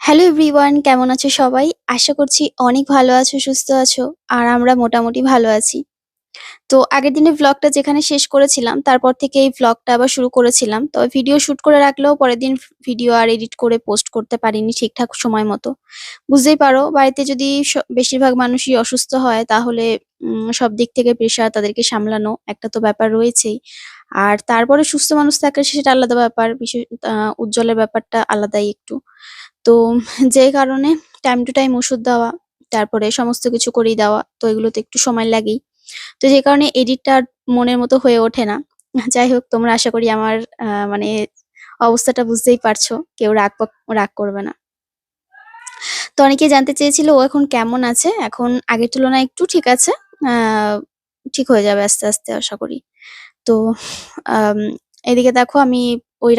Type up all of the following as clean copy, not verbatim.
Hello everyone, কেমন আছো সবাই? আশা করছি অনেক ভালো আছো, সুস্থ আছো। আর আমরা মোটামুটি ভালো আছি। তো আগের দিনের ভ্লগটা যেখানে শেষ করেছিলাম, তারপর থেকে এই ভ্লগটা আবার শুরু করেছিলাম। তবে ভিডিও শুট করে রাখলেও পরের দিন ভিডিও আর এডিট করে পোস্ট করতে পারিনি ঠিকঠাক সময় মতো। বুঝতেই পারো, বাড়িতে যদি বেশিরভাগ মানুষই অসুস্থ হয় তাহলে সব দিক থেকে প্রেশার, তাদেরকে সামলানো একটা তো ব্যাপার রয়েছেই। আর তারপরে সুস্থ মানুষ থাকলে সেটা আলাদা ব্যাপার। বিশেষ উজ্জ্বলের ব্যাপারটা আলাদাই একটু। তো যে কারণে টাইম টু টাইম ওষুধ দেওয়া, তারপরে সমস্ত কিছু করিয়ে দেওয়া। তো এগুলোতে একটু সময় লাগেই। তো যে কারণে এডিটটা আর মনের মতো হয়ে ওঠে না। যাই হোক, তোমরা আশা করি আমার মানে অবস্থাটা বুঝতেই পারছো। কেউ রাগ করবে না। তো অনেকেই জানতে চেয়েছিল ও এখন কেমন আছে? এখন আগের তুলনায় একটু ঠিক আছে। আ ঠিক হয়ে যাবে আস্তে, আস্তে আশা করি। তো আম এদিকে দেখো আমি ওই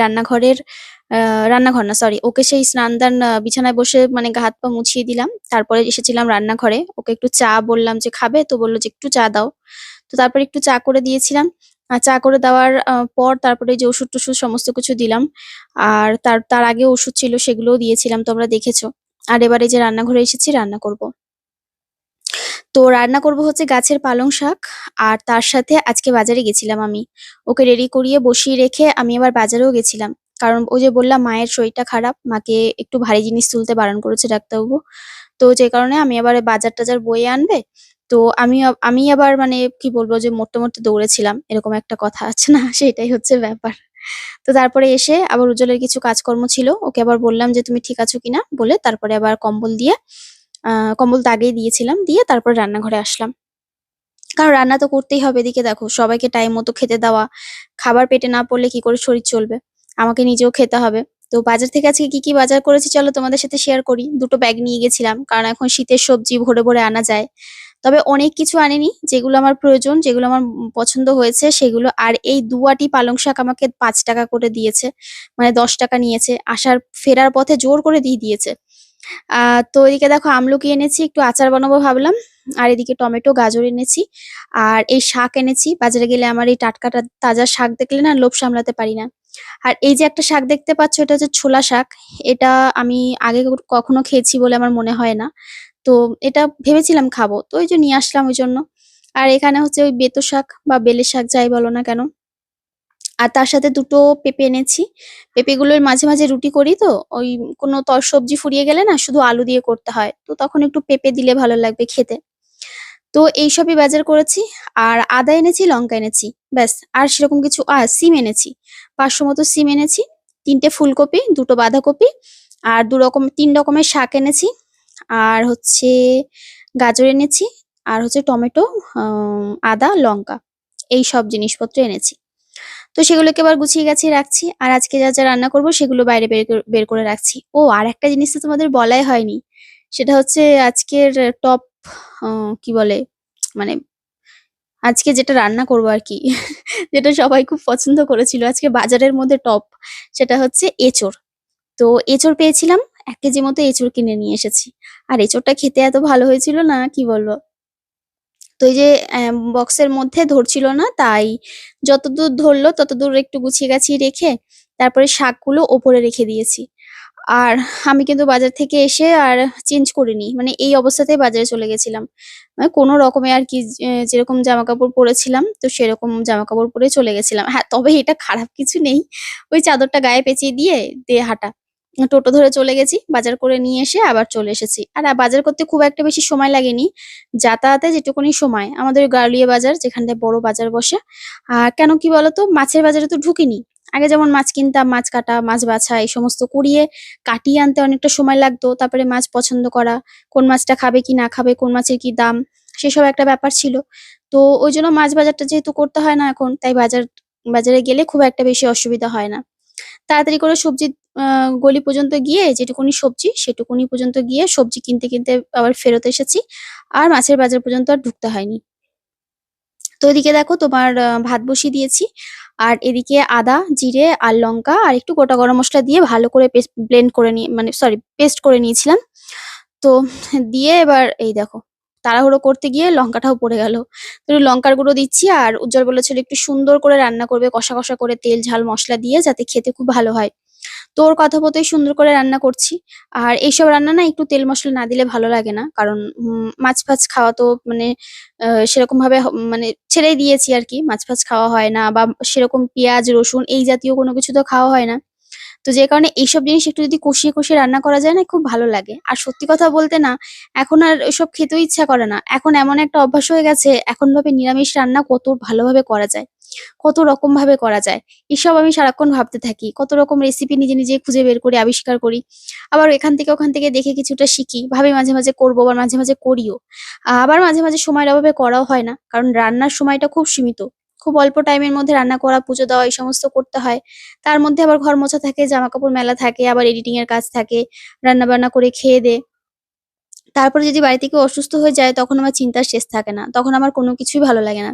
আ রান্নাঘর না, সরি, ওকে সেই স্নান-দান বিছানায় বসে মানে গা হাত পা মুছিয়ে দিলাম। তারপরে এসেছিলাম রান্নাঘরে। ওকে একটু চা বললাম যে খাবে? তো বলল যে একটু চা দাও। তো তারপরে একটু চা করে দিয়েছিলাম। চা করে দেওয়ার পর তারপরে যে ওষুধ-টষুধ সমস্ত কিছু দিলাম। আর তার তার আগেও ওষুধ ছিল, সেগুলোও দিয়েছিলাম, তোমরা দেখেছো। আর এবার এই যে রান্নাঘরে এসেছি রান্না করব। তো রান্না করব হচ্ছে গাছের পালং শাক। আর তার সাথে আজকে বাজারে গেছিলাম আমি। ওকে রেডি করিয়ে বসিয়ে রেখে আমি আবার বাজারেও গেছিলাম। কারণ ওই যে বললাম মায়ের শরীরটা খারাপ, মাকে একটু ভারী জিনিস তুলতে বারণ করেছে ডাক্তারবাবু। তো যে কারণে আমি আবার বাজার-টাজার বয়ে আনবে। তো আমি আবার মানে কি বলবো যে মরতে, মরতে দৌড়েছিলাম। এরকম একটা কথা আছে না? সেটাই হচ্ছে ব্যাপার। তো তারপরে এসে আবার উজ্জ্বলের কিছু কাজকর্ম ছিল। ওকে আবার বললাম যে, "তুমি ঠিক আছো কিনা?" বলে তারপরে আবার কম্বল দিয়ে কম্বল তো আগেই দিয়েছিলাম। দিয়ে তারপর রান্নাঘরে আসলাম। কারণ রান্না তো করতেই হবে। এদিকে দেখো সবাইকে টাইম মতো খেতে দেওয়া। খাবার পেটে না পড়লে কি করে শরীর চলবে? আমাকে নিজেও খেতে হবে। তো বাজার থেকে আজকে কি, কি বাজার করেছি চলো তোমাদের সাথে শেয়ার করি। ২ টো ব্যাগ নিয়ে গেছিলাম। কারণ এখন শীতের সবজি ভরে, ভরে আনা যায়। তবে অনেক কিছু আনিনি। যেগুলো আমার প্রয়োজন, যেগুলো আমার পছন্দ হয়েছে সেগুলো। আর এই ২ আঁটি পালং শাক আমাকে ৳৫ করে দিয়েছে। মানে ৳১০ নিয়েছে। ফেরার পথে জোর করে দিয়ে দিয়েছে। আ তো এদিকে দেখো আমলকি এনেছি, একটু আচার বানাবো ভাবলাম। আর এদিকে টমেটো, গাজর এনেছি। আর এই শাক এনেছি। বাজারে গেলে আমার এই টাটকা তাজা শাক দেখলে না লোভ সামলাতে পারি না। আর এই যে একটা শাক দেখতে পাচ্ছ, এটা হচ্ছে ছোলা শাক। এটা আমি আগে কখনো খেয়েছি বলে আমার মনে হয় না। তো এটা ভেবেছিলাম খাবো। তো ওই যে নিয়ে আসলাম ওইজন্য। আর এখানে হচ্ছে ওই বেতো শাক বা বেলে শাক যাই বলো না কেন। আর তার সাথে ২ টো পেঁপে এনেছি। পেঁপেগুলোর মাঝে, মাঝে রুটি করি তো, ওই কোনো সবজি ফুরিয়ে গেলে না শুধু আলু দিয়ে করতে হয়। তো তখন একটু পেঁপে দিলে ভালো লাগবে খেতে। তো এইসবই বাজার করেছি। আর আদা এনেছি, লঙ্কা এনেছি। ব্যাস, আর সেরকম কিছু সিম এনেছি। ৫০০ মতো সিম এনেছি, ৩ টে ফুলকপি, ২ টো বাঁধাকপি আর ৩ রকমের শাক এনেছি। আর হচ্ছে গাজর এনেছি। আর হচ্ছে টমেটো, আদা, লঙ্কা। এইসব জিনিসপত্র এনেছি। তো সেগুলোকে এবার গুছিয়ে গাছিয়ে রাখছি। আর আজকে যা, যা রান্না করব সেগুলো বাইরে বের করে রাখছি। ও আরেকটা জিনিস তো তোমাদের বলাই হয়নি। সেটা হচ্ছে আজকের টপ আ কি বলে? মানে আজকে যেটা রান্না করব আরকি। যেটা সবাই খুব পছন্দ করেছিল আজকে বাজারের মধ্যে টপ। সেটা হচ্ছে এঁচোড়। তো এঁচোড় পেয়েছিলাম। ১ কেজি মতো এঁচোড় কিনে নিয়ে এসেছি। আর এঁচোড়টা খেতে এত ভালো হয়েছিল না কি বলব? তো এই যে বক্সের মধ্যে ধরছিল না, তাই যতদূর ধরলো ততদূর একটু গুছিয়ে গাছিয়ে রেখে তারপরে শাকগুলো ওপরে রেখে দিয়েছি। আর আমি কিন্তু বাজার থেকে এসে আর চেঞ্জ করিনি। মানে এই অবস্থাতেই বাজারে চলে গেছিলাম। মানে কোন রকমে আরকি যেরকম জামাকাপড় পরেছিলাম তো সেরকম জামাকাপড় পরেই চলে গেছিলাম। হ্যাঁ, তবে এটা খারাপ কিছু নেই। ওই চাদরটা গায়ে পেঁচিয়ে দিয়ে হাঁটা। টোটো ধরে চলে গেছি। বাজার করে নিয়ে এসে আবার চলে এসেছি। আর বাজার করতে খুব একটা বেশি সময় লাগেনি। যাতায়াতে যেটুকুনি সময়, আমাদের গারুলিয়া বাজার যেখানটায় বড় বাজার বসে। কেন কি বলতো? মাছের বাজারে তো ঢুকিনি। আগে যেমন মাছ কিনতাম, মাছ কাটা, মাছ বাছা এই সমস্ত করিয়ে কাটিয়ে আনতে অনেকটা সময় লাগতো। তারপরে মাছ পছন্দ করা, কোন মাছটা খাবে কি না খাবে, কোন মাছের কি দাম, সেসব একটা ব্যাপার ছিল। তো ঐজন্য মাছ বাজারটা যেহেতু করতে হয় না এখন, তাই বাজারে গেলে খুব একটা বেশি অসুবিধা হয় না। তাড়াতাড়ি করে সবজির আ গলি পর্যন্ত গিয়ে যেটুকুনি সবজি, সেটুকুনি পর্যন্ত গিয়ে সবজি কিনতে, কিনতে আবার ফেরত এসেছি। আর মাছের বাজার পর্যন্ত আর ঢুকতে হয়নি। তো এদিকে দেখো তোমার ভাত বসিয়ে দিয়েছি। আর এদিকে আদা, জিরে আর লঙ্কা আর একটু গোটা গরম মসলা দিয়ে ভালো করে ব্লেন্ড করে নিয়ে মানে সরি পেস্ট করে নিয়েছিলাম। তো দিয়ে এবার এই দেখো তাড়াহুড়ো করতে গিয়ে লঙ্কাটাও পড়ে গেল। তো একটু লঙ্কার গুঁড়ো দিচ্ছি। আর উজ্জ্বল বলেছিল একটু সুন্দর করে রান্না করবে কষা, কষা করে তেল, ঝাল, মসলা দিয়ে যাতে খেতে খুব ভালো হয়। তো ওর কথা মতোই সুন্দর করে রান্না করছি। আর এইসব রান্না না একটু তেল মসলা না দিলে ভালো লাগে না। কারণ মাছ-ফাছ খাওয়া তো মানে সেরকমভাবে মানে ছেড়েই দিয়েছি আরকি। মাছ-ফাছ খাওয়া হয় না বা সেরকম পেঁয়াজ, রসুন এই জাতীয় কোনো কিছু তো খাওয়া হয় না। তো যে কারণে এইসব জিনিস একটু যদি কষিয়ে, কষিয়ে রান্না করা যায় না খুব ভালো লাগে। আর সত্যি কথা বলতে না এখন আর ওইসব খেতেও ইচ্ছা করে না। এখন এমন একটা অভ্যাস হয়ে গেছে এখন ভাবে নিরামিষ রান্না কত ভালোভাবে করা যায়। কত রকমভাবে করা যায়। এসব আমি সারাক্ষণ ভাবতে থাকি। কত রকম রেসিপি নিজে, নিজে খুঁজে বের করি, আবিষ্কার করি। আবার এখান থেকে ওখান থেকে দেখে কিছুটা শিখি। ভাবি মাঝে, মাঝে করব আবার মাঝে, মাঝে করিও। আবার মাঝে, মাঝে সময়ের অভাবে করাও হয় না। কারণ রান্নার সময়টা খুব সীমিত। খুব অল্প টাইমের মধ্যে রান্না করা, পুজো দেওয়া এই সমস্ত করতে হয়। তার মধ্যে আবার ঘর মোছা থাকে, জামাকাপড় মেলা থাকে, আবার এডিটিং এর কাজ থাকে। রান্না-বান্না করে খেয়ে-দেয়ে তারপরে যদি বাড়িতে কেউ অসুস্থ হয়ে যায় তখন আমার চিন্তার শেষ থাকে না। তখন আমার কোনো কিছুই ভালো লাগে না।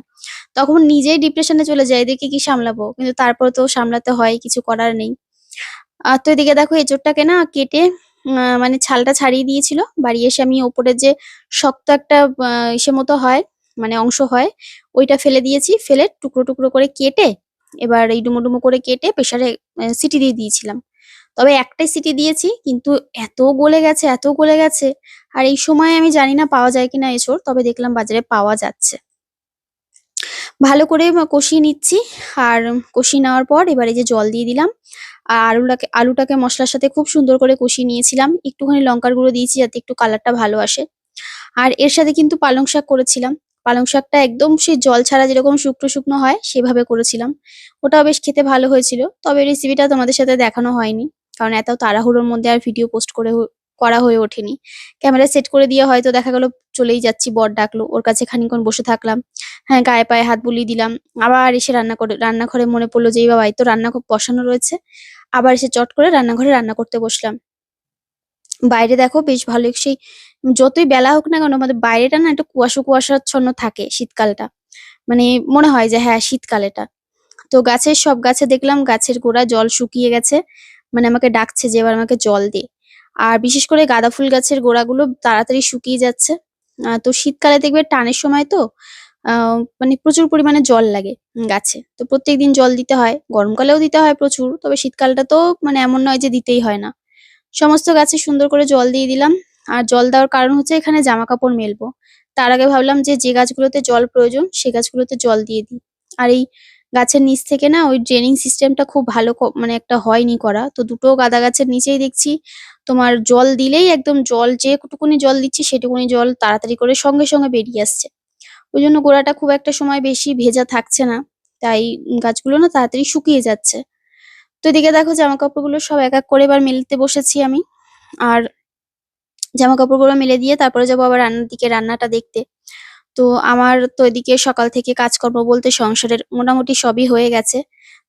তখন নিজেই ডিপ্রেশন এ চলে যাই। এদেরকে কি সামলাবো? কিন্তু তারপরে তো সামলাতে হয়, কিছু করার নেই। তো এদিকে দেখো এঁচোড়টাকে না কেটে মানে ছালটা ছাড়িয়ে দিয়েছিল। বাড়ি এসে আমি ওপরের যে শক্ত একটা আ ইসের মতো হয়, মানে অংশ হয়, ওইটা ফেলে দিয়েছি। ফেলে টুকরো, টুকরো করে কেটে এবার এই ডুমো, ডুমো করে কেটে প্রেসারে সিটি দিয়ে দিয়েছিলাম। তবে একটাই সিটি দিয়েছি কিন্তু এত গলে গেছে, এত গলে গেছে। আর এই সময় আমি জানি না পাওয়া যায় কিনা এঁচোড়। তবে দেখলাম বাজারে পাওয়া যাচ্ছে। ভালো করে কষিয়ে নিচ্ছি। আর কষিয়ে নেওয়ার পর এবার এই যে জল দিয়ে দিলাম। আর আলুটাকে মসলার সাথে খুব সুন্দর করে কষিয়ে নিয়েছিলাম। একটুখানি লঙ্কার গুঁড়ো দিয়েছি যাতে একটু কালারটা ভালো আসে। আর এর সাথে কিন্তু পালং শাক করেছিলাম। পালং শাকটা একদম সেই জল ছাড়া যেরকম শুকনো, শুকনো হয় সেভাবে করেছিলাম। ওটাও বেশ খেতে ভালো হয়েছিল। তবে রেসিপিটা তোমাদের সাথে দেখানো হয়নি। কারণ এত তাড়াহুড়োর মধ্যে আর ভিডিও পোস্ট করা হয়ে ওঠেনি। ক্যামেরা সেট করে দিয়ে হয়তো দেখা গেল চলেই যাচ্ছি, বর ডাকলো। ওর কাছে খানিকক্ষণ বসে থাকলাম। হ্যাঁ, গায়ে পায়ে হাত বুলিয়ে দিলাম। আবার এসে রান্নাঘরে মনে পড়ল যে এই বাবা এই তো রান্না বসানো রয়েছে। আবার এসে চট করে রান্নাঘরে রান্না করতে বসলাম। বাইরে দেখো বেশ ভালোই সেই যতই বেলা হোক না কেন আমাদের বাইরেটা না একটু কুয়াশা কুয়াশাচ্ছন্ন থাকে শীতকালটা। মানে মনে হয় যে হ্যাঁ শীতকাল এটা। তো সব গাছে দেখলাম গাছের গোড়ায় জল শুকিয়ে গেছে। মানে আমাকে ডাকছে যে এবার আমাকে জল দে। আর বিশেষ করে গাঁদা ফুল গাছের গোড়াগুলো তাড়াতাড়ি শুকিয়ে যাচ্ছে। তো শীতকালে দেখবে টানের সময় তো আ মানে প্রচুর পরিমাণে জল লাগে গাছে। তো প্রত্যেকদিন জল দিতে হয়। গরমকালেও দিতে হয় প্রচুর। তবে শীতকালটা তো মানে এমন নয় যে দিতেই হয় না। সমস্ত গাছে সুন্দর করে জল দিয়ে দিলাম। আর জল দেওয়ার কারণ হচ্ছে এখানে জামাকাপড় মেলবো। তার আগে ভাবলাম যে গাছগুলোতে জল প্রয়োজন সে গাছগুলোতে জল দিয়ে দিই। আর এই গাছের নিচ থেকে না ওই ড্রেনিং সিস্টেমটা খুব ভালো মানে একটা হয়নি করা। তো দুটো গাঁদা গাছের নিচেই দেখছি তোমার জল দিলেই একদম জল যেটুকুনি জল দিচ্ছি সেটুকুনি জল তাড়াতাড়ি করে সঙ্গে, সঙ্গে বেরিয়ে আসছে। ওইজন্য গোড়াটা খুব একটা সময় বেশি ভেজা থাকছে না। তাই গাছগুলো না তাড়াতাড়ি শুকিয়ে যাচ্ছে। তো এদিকে দেখো জামাকাপড়গুলো সব এক, এক করে এবার মেলতে বসেছি আমি। আর জামাকাপড়গুলো মেলে দিয়ে তারপরে যাবো আবার রান্নার দিকে রান্নাটা দেখতে। তো আমার তো এদিকে সকাল থেকে কাজকর্ম বলতে সংসারের মোটামুটি সবই হয়ে গেছে।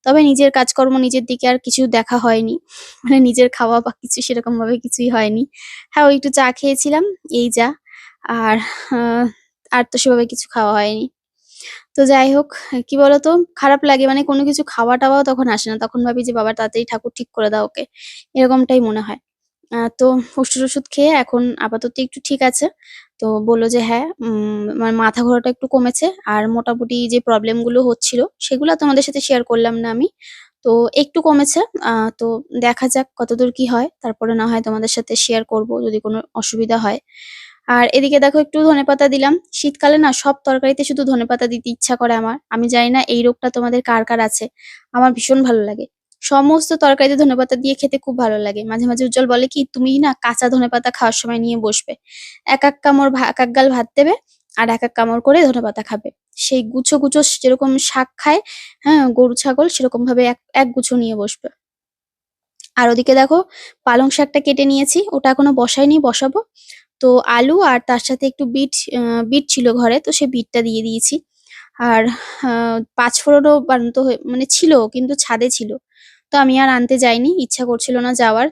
তবে নিজের কাজকর্ম নিজের দিকে আর কিছু দেখা হয়নি। মানে নিজের খাওয়া বা কিছু সেরকমভাবে কিছুই হয়নি। হ্যাঁ, ওই একটু চা খেয়েছিলাম, এই যা। আর আ আর তো সেভাবে কিছু খাওয়া হয়নি। তো যাই হোক, কি বলতো? খারাপ লাগে মানে কোনো কিছু খাওয়া-টাওয়াও তখন আসে না। তখন ভাবি যে, "বাবা তাড়াতাড়ি ঠাকুর ঠিক করে দাও ওকে।" এরকমটাই মনে হয়। তো ওষুধ-টষুধ খেয়ে এখন আপাতত একটু ঠিক আছে। তো বলল যে, "হ্যাঁ, আমার মাথা ঘোরাটা একটু কমেছে। আর মোটামুটি যে প্রবলেম গুলো হচ্ছিল, সেগুলো আর তোমাদের সাথে শেয়ার করলাম না আমি। তো একটু কমেছে। আ তো দেখা যাক কতদূর কি হয়। তারপরে না হয় তোমাদের সাথে শেয়ার করব যদি কোনো অসুবিধা হয়।" আর এদিকে দেখো একটু ধনেপাতা দিলাম। শীতকালে না সব তরকারিতে শুধু ধনেপাতা দিতে ইচ্ছা করে আমার। আমি জানি না এই রোগটা তোমাদের কার, কার আছে? আমার ভীষণ ভালো লাগে। সমস্ত তরকারিতে ধনেপাতা দিয়ে খেতে খুব ভালো লাগে। মাঝে, মাঝে উজ্জ্বল বলে কি, "তুমি না কাঁচা ধনেপাতা খাওয়ার সময় নিয়ে বসবে। এক কামড় এক গাল ভাত দেবে আর এক কামড় করে ধনেপাতা খাবে। সেই গুছো, গুছো যেরকম শাক খায়, হ্যাঁ? গরু, ছাগল সেরকমভাবে এক গুছো নিয়ে বসবে।" আর ওদিকে দেখো পালং শাকটা কেটে নিয়েছি। ওটা এখনো বসাইনি, বসাবো। তো আলু আর তার সাথে একটু বিট ছিল ঘরে, তো সেই বিটটা দিয়ে দিয়েছি। আর আ পাঁচফোড়নও বানাতে মানে ছিল কিন্তু ছাদে ছিল। তো আমি আর আনতে যাইনি, ইচ্ছা করছিল না যাওয়ার।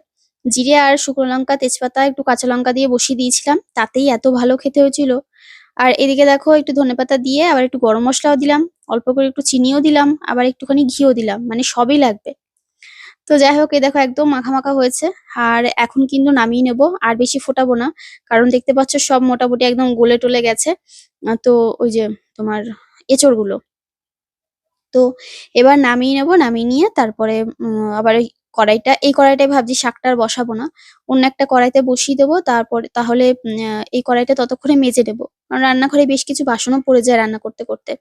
জিরে আর শুকনো লঙ্কা, তেজপাতা, একটু কাঁচা লঙ্কা দিয়ে বসিয়ে দিয়েছিলাম। তাতেই এত ভালো খেতে হয়েছিল। আর এদিকে দেখো একটু ধনেপাতা দিয়ে আবার একটু গরম মসলাও দিলাম, অল্প করে একটু চিনিও দিলাম, আবার একটুখানি ঘিও দিলাম। মানে সবই লাগবে। তো যাই হোক এই দেখো একদম মাখা, মাখা হয়েছে। আর এখন কিন্তু নামিয়ে নেব। আর বেশি ফোটাবো না। কারণ দেখতে পাচ্ছ সব মোটামুটি একদম গলে-টলে গেছে। তো ওই যে তোমার এঁচড়গুলো। তো এবার নামিয়ে নেব। নামিয়ে নিয়ে তারপরে আবার ওই কড়াইটা। এই কড়াইটায় ভাবছি শাকটা আর বসাবো না। অন্য একটা কড়াইতে বসিয়ে দেবো। তাহলে এই কড়াইটা ততক্ষণে মেজে নেবো। কারণ রান্নাঘরে বেশ কিছু বাসনও পড়ে যায় রান্না করতে, করতে।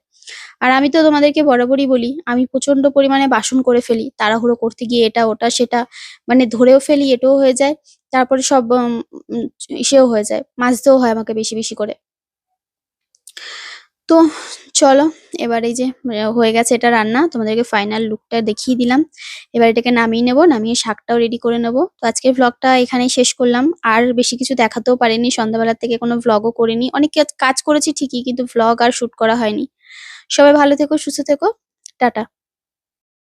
আর আমি তো তোমাদেরকে বরাবরই বলি, আমি প্রচন্ড পরিমাণে বাসন করে ফেলি। তাড়াহুড়ো করতে গিয়ে এটা, ওটা, সেটা মানে ধরেও ফেলি, এটাও হয়ে যায়। তারপরে সব ইসেও হয়ে যায়। মাজতেও হয় আমাকে বেশি, বেশি করে। তো চলো এবার এই যে হয়ে গেছে এটা রান্না। তোমাদেরকে ফাইনাল লুকটা দেখিয়ে দিলাম। এবার এটাকে নামিয়ে নেবো। নামিয়ে শাকটাও রেডি করে নেবো। তো আজকের ভ্লগটা এখানেই শেষ করলাম। আর বেশি কিছু দেখাতেও পারিনি। সন্ধ্যাবেলার থেকে কোনো ভ্লগও করিনি। অনেক কাজ করেছি ঠিকই, কিন্তু ভ্লগ আর শুট করা হয়নি। সবাই ভালো থেকো, সুস্থ থেকো। টাটা।